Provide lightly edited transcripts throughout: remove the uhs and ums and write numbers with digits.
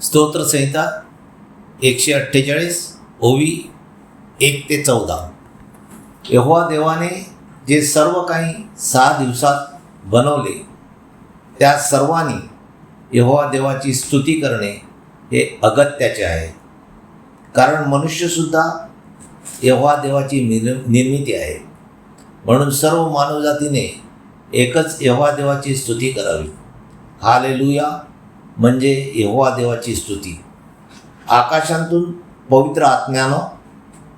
स्तोत्रसंहिता 148 ओवी 1 ते 14. यहोवा देवाने जे सर्व काही 6 दिवसात बनवले त्या सर्वांनी यहोवा देवाची स्तुती करणे हे अगत्याचे आहे, कारण मनुष्यसुद्धा यहोवा देवाची निर्मिती आहे. म्हणून सर्व मानवजातीने एकच यहोवा देवाची स्तुती करावी. हालेलुया म्हणजे यहोवा देवाची स्तुती. आकाशांतून पवित्र आत्म्यानं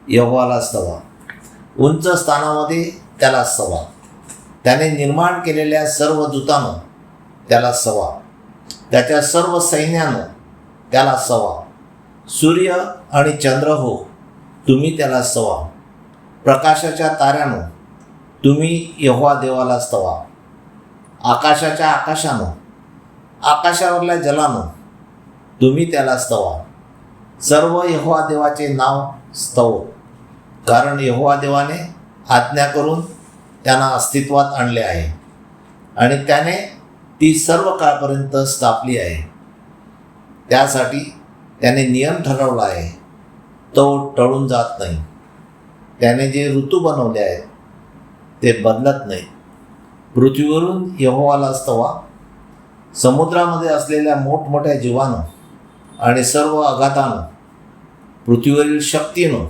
यहोवाला स्तवा, उंच स्थानामध्ये त्याला स्तवा. त्याने निर्माण केलेल्या सर्व दूतानं त्याला स्तवा, त्याच्या सर्व सैन्यानं त्याला स्तवा. सूर्य आणि चंद्र हो, तुम्ही त्याला स्तवा. प्रकाशाच्या ताऱ्यानं तुम्ही यहोवा देवाला स्तवा. आकाशाच्या आकाशानं, आकाशावरल्या जलानं तुम्ही त्याला स्तवा. सर्व यहोवा देवाचे नाव स्तव, कारण यहोवा देवाने आज्ञा करून त्यांना अस्तित्वात आणले आहे आणि त्याने ती सर्व काळपर्यंत स्थापली आहे. त्यासाठी त्याने नियम ठरवला आहे, तो टळून जात नाही. त्याने जे ऋतू बनवले आहेत ते बदलत नाही. पृथ्वीवरून यहोवाला स्तवा. समुद्रामध्ये असलेल्या मोठमोठ्या जीवानं आणि सर्व अगाधानं, पृथ्वीवरील शक्तीनं,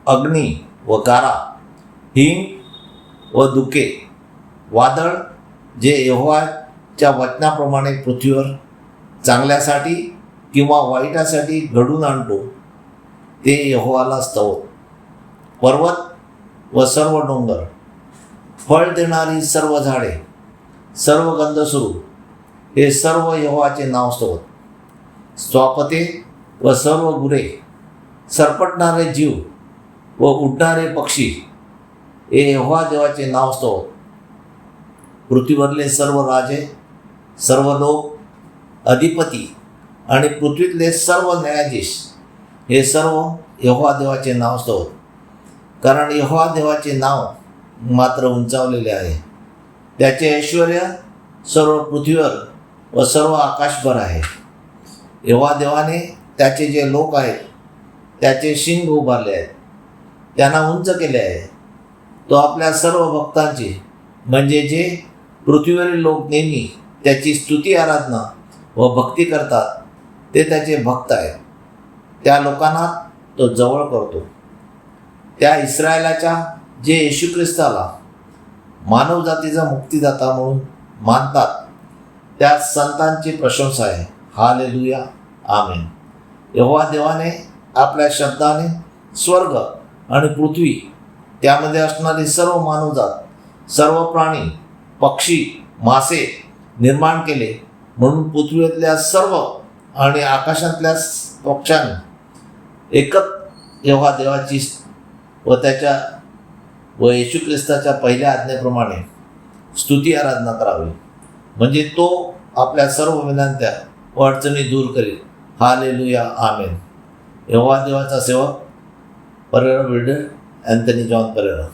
अग्नी व गारा, हिंग व धुके, वादळ जे यहोवाच्या वचनाप्रमाणे पृथ्वीवर चांगल्यासाठी किंवा वाईटासाठी घडून आणतो ते यहोवाला स्तव. पर्वत व सर्व डोंगर, फळ देणारी सर्व झाडे, सर्व गंधस्वरू हे सर्व यहोवाचे नाव स्तवत. स्वापते व सर्व गुरे, सरपटणारे जीव व उडणारे पक्षी हे यहोवा देवाचे नाव स्तवत. पृथ्वीवरले सर्व राजे, सर्व लोक, अधिपती आणि पृथ्वीतले सर्व न्यायाधीश हे सर्व यहोवा देवाचे नाव स्तवत, कारण यहोवा देवाचे नाव मात्र उंचावलेले आहे. त्याचे ऐश्वर्य सर्व पृथ्वीवर व सर्व आकाशभर आहे. यहोवा देवाने त्याचे जे लोक आहेत त्याचे शिंग उभारले आहेत, त्यांना उंच केले आहे. तो आपल्या सर्व भक्तांची म्हणजे जे पृथ्वीवरील लोक नेहमी त्याची स्तुती आराधना व भक्ती करतात ते त्याचे भक्त आहेत. त्या लोकांना तो जवळ करतो. त्या इस्रायलाच्या जे येशू ख्रिस्ताला मानवजातीचा मुक्तिदाता म्हणून मानतात त्या संतांची प्रशंसा आहे. हालेलुया, आमेन. यहोवा देवाने आपल्या शब्दाने स्वर्ग आणि पृथ्वी, त्यामध्ये असणारी सर्व मानवजात, सर्व प्राणी, पक्षी, मासे निर्माण केले. म्हणून पृथ्वीतल्या सर्व आणि आकाशातल्या पक्ष्यांनी एकच यहोवा देवाची व त्याच्या व येशू ख्रिस्ताच्या पहिल्या आज्ञेप्रमाणे स्तुती आराधना करावी, म्हणजे तो आपल्या सर्व विनंत्या व अडचणी दूर करेल. हालेलुया, आमेन. यहोवा देवाचा सेवक Pereira builder, Anthony John Pereira.